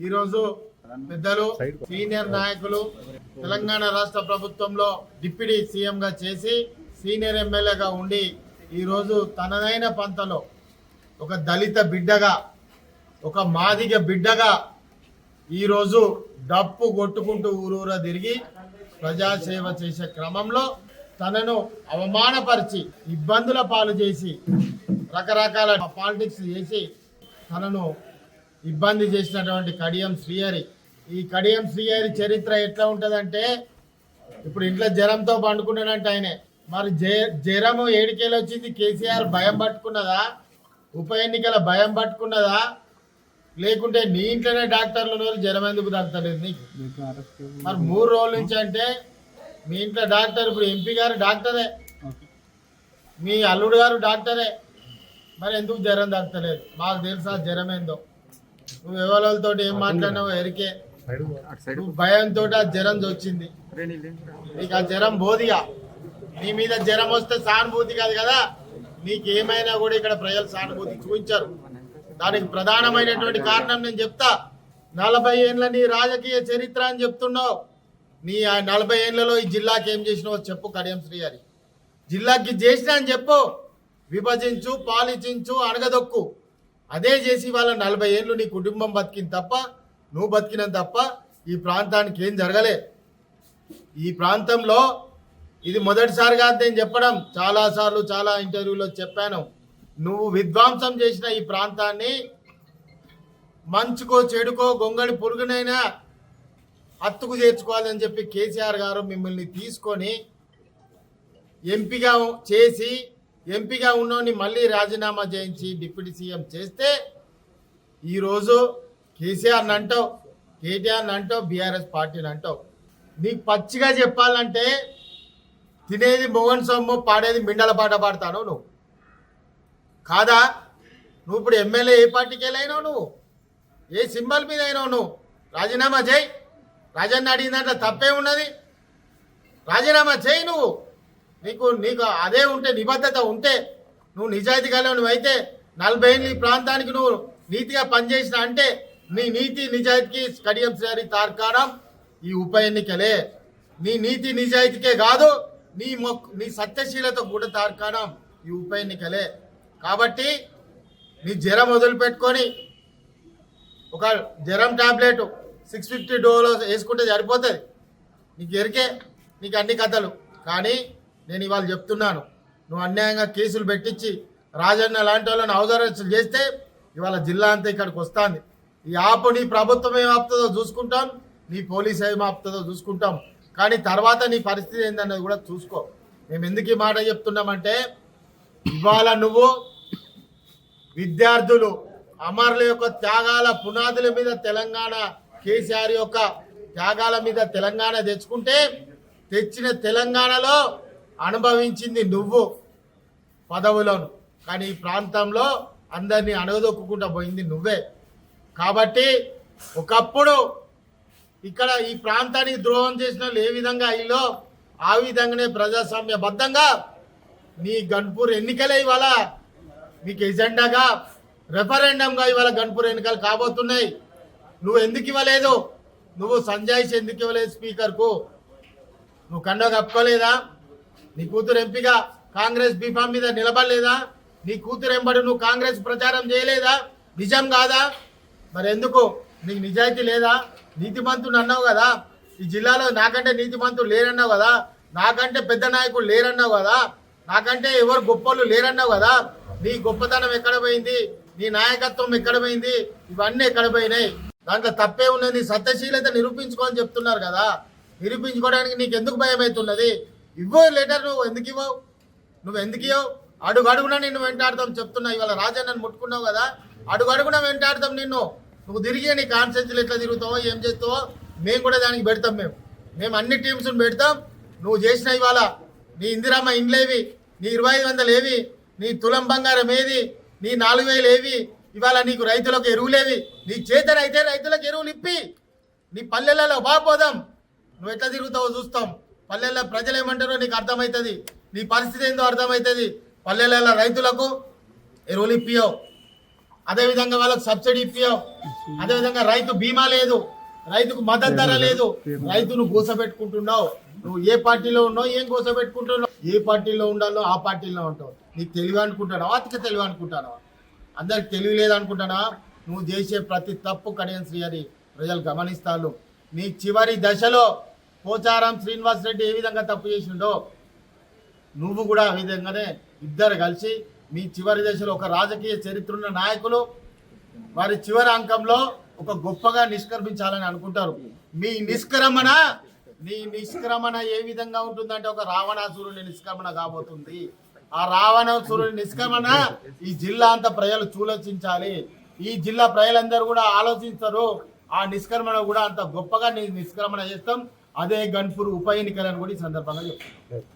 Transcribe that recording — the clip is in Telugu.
ఈరోజు పెద్దలు సీనియర్ నాయకులు తెలంగాణ రాష్ట్ర ప్రభుత్వంలో డిప్యూటీ సీఎంగా చేసి సీనియర్ ఎమ్మెల్యేగా ఉండి ఈరోజు తనదైన పంతలో ఒక దళిత బిడ్డగా ఒక మాదిగ బిడ్డగా ఈరోజు డప్పు కొట్టుకుంటూ ఊరూరా తిరిగి ప్రజాసేవ చేసే క్రమంలో తనను అవమానపరిచి ఇబ్బందుల పాలు చేసి రకరకాల పాలిటిక్స్ చేసి తనను ఇబ్బంది చేసినటువంటి కడియం శ్రీహరి. ఈ కడియం శ్రీహరి చరిత్ర ఎట్లా ఉంటుందంటే, ఇప్పుడు ఇంట్లో జ్వరంతో పండుకున్నాడంటే ఆయనే. మరి జ్వరము ఏడికేలు వచ్చింది? కేసీఆర్ భయం పట్టుకున్నదా? ఉప ఎన్నికల భయం పట్టుకున్నదా? లేకుంటే నీ ఇంట్లోనే డాక్టర్లు ఉన్నారు, జ్వరం ఎందుకు తగ్గలేదు నీకు? మరి 3 రోజుల నుంచి అంటే మీ ఇంట్లో డాక్టర్, ఇప్పుడు ఎంపీ గారు డాక్టరే, మీ అల్లుడు గారు డాక్టరే, మరి ఎందుకు జ్వరం తగ్గలేదు? మాకు తెలుసా జ్వరం ఏందో. నువ్వు ఎవరితో ఏం మాట్లాడినావు ఎరికే. నువ్వు భయంతో ఆ జ్వరం వచ్చింది, నీకు ఆ జ్వరం బోధిగా. నీ మీద జ్వరం వస్తే సానుభూతి కాదు కదా, నీకేమైనా కూడా ఇక్కడ ప్రజలు సానుభూతి చూపించారు. దానికి ప్రధానమైనటువంటి కారణం నేను చెప్తా. 40 ఏళ్ళ నీ రాజకీయ చరిత్ర అని చెప్తున్నావు. నీ 40 ఏళ్లలో ఈ జిల్లాకి ఏం చేసినావో చెప్పు. కడియం శ్రీహరి జిల్లాకి చేసినా అని చెప్పు. విభజించు, పాలించు, అణగదొక్కు. అదే చేసి వాళ్ళ 40 ఏళ్ళు నీ కుటుంబం బతికింది తప్ప, నువ్వు బతికినంత తప్ప ఈ ప్రాంతానికి ఏం జరగలే. ఈ ప్రాంతంలో ఇది మొదటిసారిగా నేను చెప్పడం, చాలాసార్లు చాలా ఇంటర్వ్యూలో చెప్పాను. నువ్వు విధ్వంసం చేసిన ఈ ప్రాంతాన్ని మంచుకో చెడుకో గొంగళి పురుగునైనా హత్తుకు చేర్చుకోవాలని చెప్పి కేసీఆర్ గారు మిమ్మల్ని తీసుకొని ఎంపీగా చేసి, ఎంపీగా ఉన్నోని మళ్ళీ రాజీనామా చేయించి డిప్యూటీ సీఎం చేస్తే ఈరోజు కేసీఆర్ని అంటావు, కేటీఆర్ని అంటావు, బీఆర్ఎస్ పార్టీని అంటావు. నీకు పచ్చిగా చెప్పాలంటే తినేది మొగన్ సొమ్ము, పాడేది మిండల పాట పాడతాను నువ్వు కాదా? నువ్వు ఇప్పుడు ఎమ్మెల్యే ఏ పార్టీకి వెళ్ళైనావు? నువ్వు ఏ సింబల్ మీద అయినావు? నువ్వు రాజీనామా చేయి. రాజన్న అడిగిన దాంట్లో తప్పే ఉన్నది? రాజీనామా చేయి. నువ్వు నీకు అదే ఉంటే, నిబద్ధత ఉంటే, నువ్వు నిజాయితీ కలిగినవి అయితే 40 ఏళ్ళు ఈ ప్రాంతానికి నువ్వు నీతిగా పనిచేసిన అంటే నీ నీతి నిజాయితీకి కడియం శ్రీహరి తార్కాణం ఈ ఉప ఎన్నికలే. నీ నీతి నిజాయితీకే కాదు, నీ సత్యశీలత కూడా తార్కాణం ఈ ఉప ఎన్నికలే. కాబట్టి నీ జ్వరం వదిలిపెట్టుకొని ఒక జ్వరం టాబ్లెట్ 650 డోలో వేసుకుంటే సరిపోతుంది. నీకు ఎరికే, నీకు అన్ని కథలు. కానీ నేను ఇవాళ చెప్తున్నాను, నువ్వు అన్యాయంగా కేసులు పెట్టించి రాజన్న లాంటి వాళ్ళని అవసరం చేస్తే ఇవాళ జిల్లా అంతా ఇక్కడికి వస్తుంది. ఈ ఆపు నీ ప్రభుత్వం ఏం ఆపుతుందో చూసుకుంటాం, నీ పోలీస్ ఏం ఆపుతుందో చూసుకుంటాం. కానీ తర్వాత నీ పరిస్థితి ఏందన్నది కూడా చూసుకో. మేము ఎందుకు ఈ మాట చెప్తున్నామంటే, ఇవాళ నువ్వు విద్యార్థులు అమరుల యొక్క త్యాగాల పునాదుల మీద తెలంగాణ, కేసీఆర్ యొక్క త్యాగాల మీద తెలంగాణ తెచ్చిన తెలంగాణలో అనుభవించింది నువ్వు పదవులను. కానీ ఈ ప్రాంతంలో అందరినీ అణగదొక్కుంటూ పోయింది నువ్వే. కాబట్టి ఒకప్పుడు ఇక్కడ ఈ ప్రాంతానికి ద్రోహం చేసిన వాళ్ళు ఏ విధంగా అయ్యో ఆ విధంగానే ప్రజాస్వామ్యబద్ధంగా నీ గన్పూర్ ఎన్నికలే ఇవాళ మీకు ఎజెండాగా, రెఫరెండంగా ఇవాళ గన్పూర్ ఎన్నికలు కాబోతున్నాయి. నువ్వు ఎందుకు ఇవ్వలేదు? నువ్వు సంజాయిషి ఎందుకు ఇవ్వలేదు స్పీకర్కు? నువ్వు కండ కప్పుకోలేదా? నీ కూతురు ఎంపీగా కాంగ్రెస్ బీఫామ్ మీద నిలబడలేదా? నీ కూతురు ఎంబడి నువ్వు కాంగ్రెస్ ప్రచారం చేయలేదా? నిజం కాదా? మరి ఎందుకు? నీకు నిజాయితీ లేదా? నీతిమంతుడు అన్నావు కదా, ఈ జిల్లాలో నాకంటే నీతిమంతుడు లేరన్నావు కదా, నాకంటే పెద్ద నాయకుడు లేరన్నావు కదా, నాకంటే ఎవరు గొప్పలు లేరన్నావు కదా. నీ గొప్పతనం ఎక్కడ పోయింది? నీ నాయకత్వం ఎక్కడ పోయింది? ఇవన్నీ ఎక్కడ పోయినాయి? దాంట్లో తప్పే ఉన్నది. నీ సత్యశీలత నిరూపించుకోని చెప్తున్నారు కదా, నిరూపించుకోవడానికి నీకు ఎందుకు భయం అవుతున్నది? ఇవ్వో లెటర్. నువ్వు ఎందుకు ఇవ్వవు? అడుగడుగున నిన్ను వెంటాడతాం చెప్తున్నా. ఇవాళ రాజన్నను ముట్టుకున్నావు కదా, అడుగడుగున వెంటాడతాం నిన్ను. నువ్వు తిరిగి నీ కాన్స్టిట్యూన్సీలు ఎట్లా తిరుగుతావో, ఏం చేస్తావో మేము కూడా దానికి పెడతాం. మేము అన్ని టీమ్స్ని పెడతాం. నువ్వు చేసిన ఇవాళ నీ ఇందిరమ్మ ఇండ్లేవి, నీ 2500 ఏవి, నీ తులం బంగారం ఏది, నీ 4000 ఏవి, ఇవాళ నీకు రైతులకు ఎరువులేవి. నీ చేతనైతే రైతులకు ఎరువులు ఇప్పి నీ పల్లెలలో బాపోదాం. నువ్వు ఎట్లా తిరుగుతావో చూస్తాం. పల్లెల్లో ప్రజలు ఏమంటారో నీకు అర్థమవుతుంది, నీ పరిస్థితి ఏందో అర్థమవుతుంది. పల్లెలలో రైతులకు ఎరువులు ఇప్పియో, అదేవిధంగా వాళ్ళకు సబ్సిడీ ఇప్పియవు, అదేవిధంగా రైతు బీమా లేదు, రైతుకు మద్దతు ధర లేదు. రైతును కూసబెట్టుకుంటున్నావు. నువ్వు ఏ పార్టీలో ఉన్నావు, ఏం కూసబెట్టుకుంటున్నావు, ఏ పార్టీలో ఉండాలో ఆ పార్టీలో ఉంటావు. నీకు తెలివి అనుకుంటున్నావా, అతికి తెలివి అనుకుంటున్నావా, అందరికి తెలివి లేదనుకుంటున్నావా? నువ్వు చేసే ప్రతి తప్పు కడియం శ్రీ అని ప్రజలు గమనిస్తారు. నీ చివరి దశలో పోచారం శ్రీనివాస్ రెడ్డి ఏ విధంగా తప్పు చేసిండో నువ్వు కూడా ఆ విధంగానే ఇద్దరు కలిసి మీ చివరి దశలో ఒక రాజకీయ చరిత్ర ఉన్న నాయకులు వారి చివరి అంకంలో ఒక గొప్పగా నిష్క్రమించాలని అనుకుంటారు. నీ నిష్క్రమణ ఏ విధంగా ఉంటుందంటే ఒక రావణాసురుని నిష్క్రమణ కాబోతుంది. ఆ రావణాసురుని నిష్క్రమణ ఈ జిల్లా అంతా ప్రజలు చూలోచించాలి. ఈ జిల్లా ప్రజలందరూ కూడా ఆలోచిస్తారు. ఆ నిష్క్రమణ కూడా అంత గొప్పగా నిష్క్రమణ చేస్తాం. అదే గన్పూర్ ఉప ఎన్నికలను కూడా ఈ సందర్భంగా చెప్తాం.